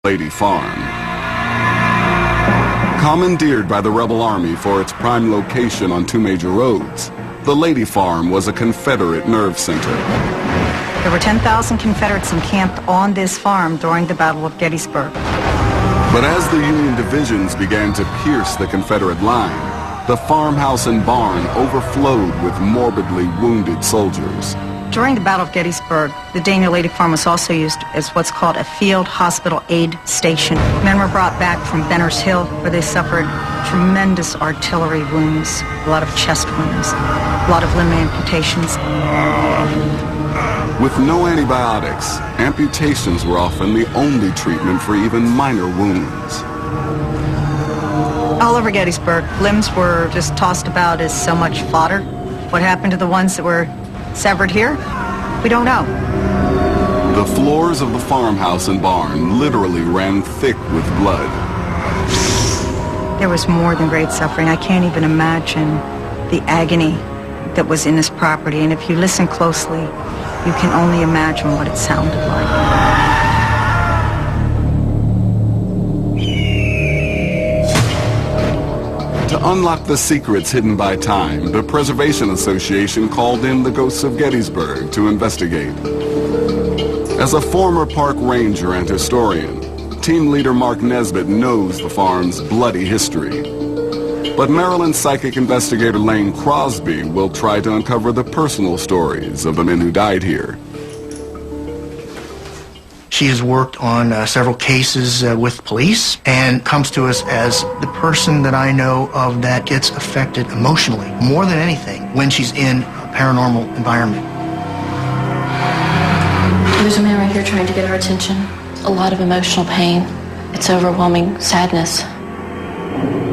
Lady Farm. Commandeered by the rebel army for its prime location on two major roads, the Lady Farm was a Confederate nerve center. There were 10,000 Confederates encamped on this farm during the Battle of Gettysburg. But as the Union divisions began to pierce the Confederate line, the farmhouse and barn overflowed with morbidly wounded soldiers. During the Battle of Gettysburg, the Daniel Lady Farm was also used as what's called a field hospital aid station. Men were brought back from Benner's Hill, where they suffered tremendous artillery wounds, a lot of chest wounds, a lot of limb amputations. With no antibiotics, amputations were often the only treatment for even minor wounds. All over Gettysburg, limbs were just tossed about as so much fodder. What happened to the ones that were severed here? We don't know. The floors of the farmhouse and barn literally ran thick with blood. There was more than great suffering. I can't even imagine the agony that was in this property. And if you listen closely, you can only imagine what it sounded like. To unlock the secrets hidden by time, the Preservation Association called in the ghosts of Gettysburg to investigate. As a former park ranger and historian, team leader Mark Nesbitt knows the farm's bloody history. But Maryland psychic investigator Lane Crosby will try to uncover the personal stories of the men who died here. She has worked on several cases with police and comes to us as the person that I know of that gets affected emotionally more than anything when she's in a paranormal environment. There's a man right here trying to get our attention. A lot of emotional pain. It's overwhelming sadness.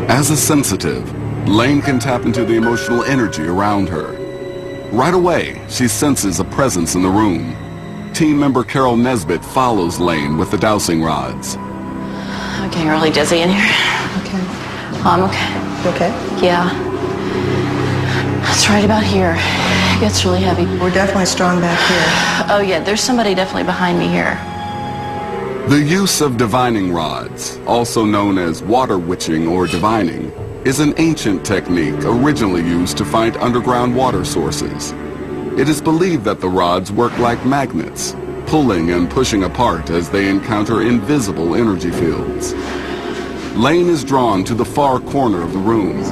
As a sensitive, Lane can tap into the emotional energy around her. Right away, she senses a presence in the room. Team member Carol Nesbitt follows Lane with the dowsing rods. I'm getting really dizzy in here. Okay. I'm okay. You okay? Yeah. It's right about here. It gets really heavy. We're definitely strong back here. Oh yeah, there's somebody definitely behind me here. The use of divining rods, also known as water witching or divining, is an ancient technique originally used to find underground water sources. It is believed that the rods work like magnets, pulling and pushing apart as they encounter invisible energy fields. Lane is drawn to the far corner of the room,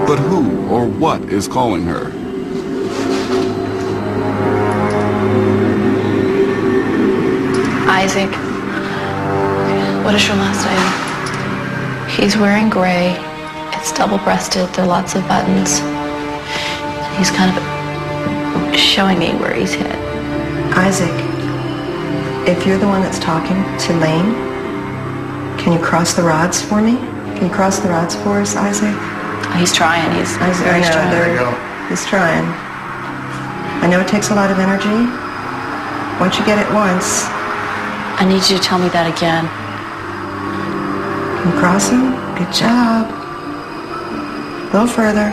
but who or what is calling her? Isaac. What is your last name? He's wearing gray. It's double-breasted. There are lots of buttons. He's kind of showing me where he's hit. Isaac, if you're the one that's talking to Lane, can you cross the rods for me? Can you cross the rods for us, Isaac? He's trying. He's very trying. There you go. He's trying. I know it takes a lot of energy. Once you get it once, I need you to tell me that again. can you cross him? Good job. A little further.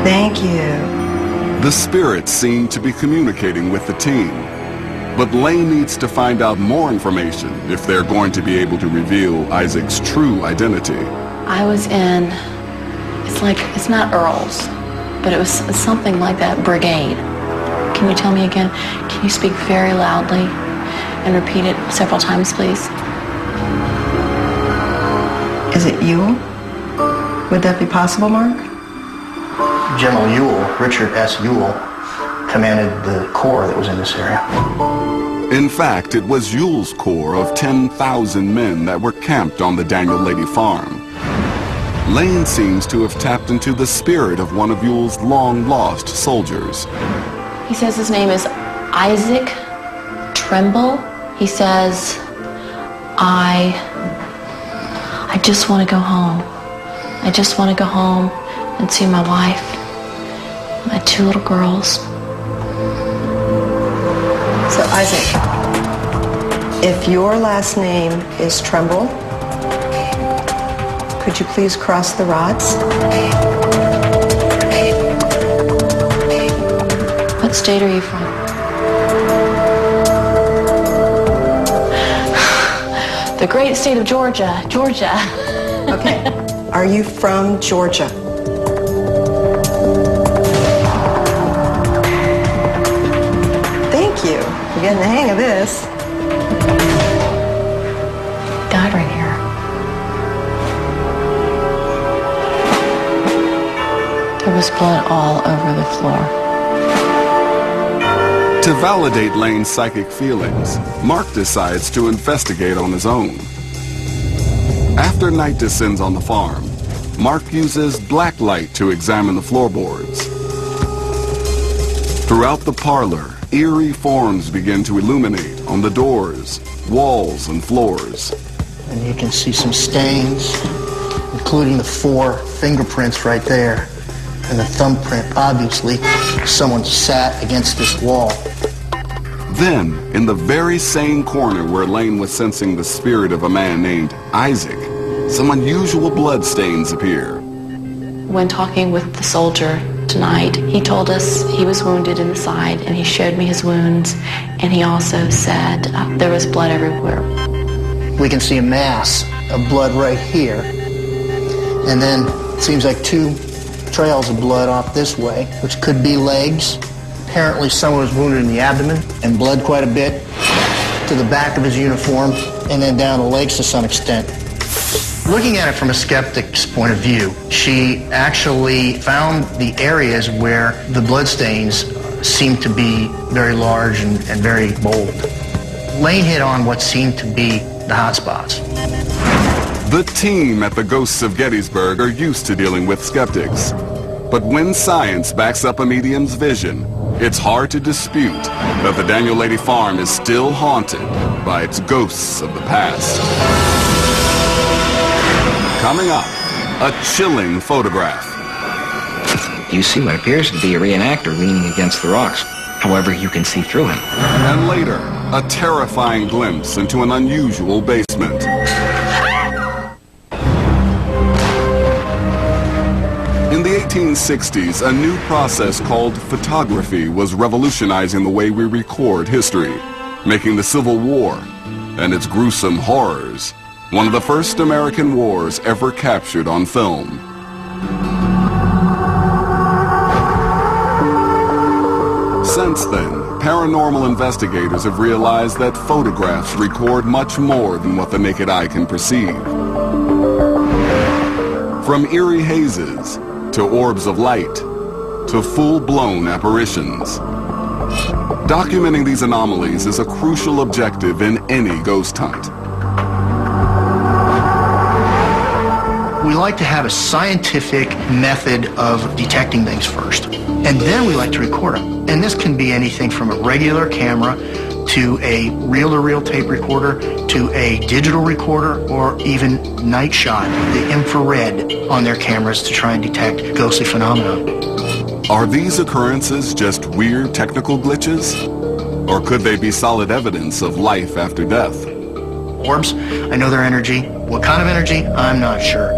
Thank you. The spirits seem to be communicating with the team, but Lane needs to find out more information if they're going to be able to reveal Isaac's true identity. I was in, it's not Earl's, but it was something like that, brigade. Can you tell me again? Can you speak very loudly and repeat it several times, please? Is it Ewell? Would that be possible, Mark? General Ewell, Richard S. Ewell, commanded the corps that was in this area. In fact, it was Ewell's corps of 10,000 men that were camped on the Daniel Lady Farm. Lane seems to have tapped into the spirit of one of Ewell's long-lost soldiers. He says his name is Isaac Trimble. He says, I just want to go home. I just want to go home and see my wife, my two little girls. So, Isaac, if your last name is Tremble, could you please cross the rods? What state are you from? The great state of Georgia. Georgia. Okay. Are you from Georgia? Thank you. You're getting the hang of this. Died right here. There was blood all over the floor. To validate Lane's psychic feelings, Mark decides to investigate on his own. After night descends on the farm, Mark uses black light to examine the floorboards. Throughout the parlor, eerie forms begin to illuminate on the doors, walls, and floors. And you can see some stains, including the 4 fingerprints right there. And the thumbprint, obviously, someone sat against this wall. Then, in the very same corner where Lane was sensing the spirit of a man named Isaac, some unusual bloodstains appear. When talking with the soldier tonight, he told us he was wounded in the side, and he showed me his wounds, and he also said there was blood everywhere. We can see a mass of blood right here. And then it seems like 2 trails of blood off this way, which could be legs. Apparently someone was wounded in the abdomen and bled quite a bit to the back of his uniform and then down the legs to some extent. Looking at it from a skeptic's point of view, she actually found the areas where the bloodstains seemed to be very large and very bold. Lane hit on what seemed to be the hot spots. The team at the Ghosts of Gettysburg are used to dealing with skeptics. But when science backs up a medium's vision, it's hard to dispute that the Daniel Lady Farm is still haunted by its ghosts of the past. Coming up, a chilling photograph. You see what appears to be a reenactor leaning against the rocks. However, you can see through him. And later, a terrifying glimpse into an unusual basement. In the 1860s, a new process called photography was revolutionizing the way we record history, making the Civil War and its gruesome horrors one of the first American wars ever captured on film. Since then, paranormal investigators have realized that photographs record much more than what the naked eye can perceive. From eerie hazes, to orbs of light, to full-blown apparitions. Documenting these anomalies is a crucial objective in any ghost hunt. We like to have a scientific method of detecting things first, and then we like to record them. And this can be anything from a regular camera to a reel-to-reel tape recorder to a digital recorder or even night shot, the infrared on their cameras to try and detect ghostly phenomena. Are these occurrences just weird technical glitches? Or could they be solid evidence of life after death? Orbs, I know their energy. What kind of energy? I'm not sure.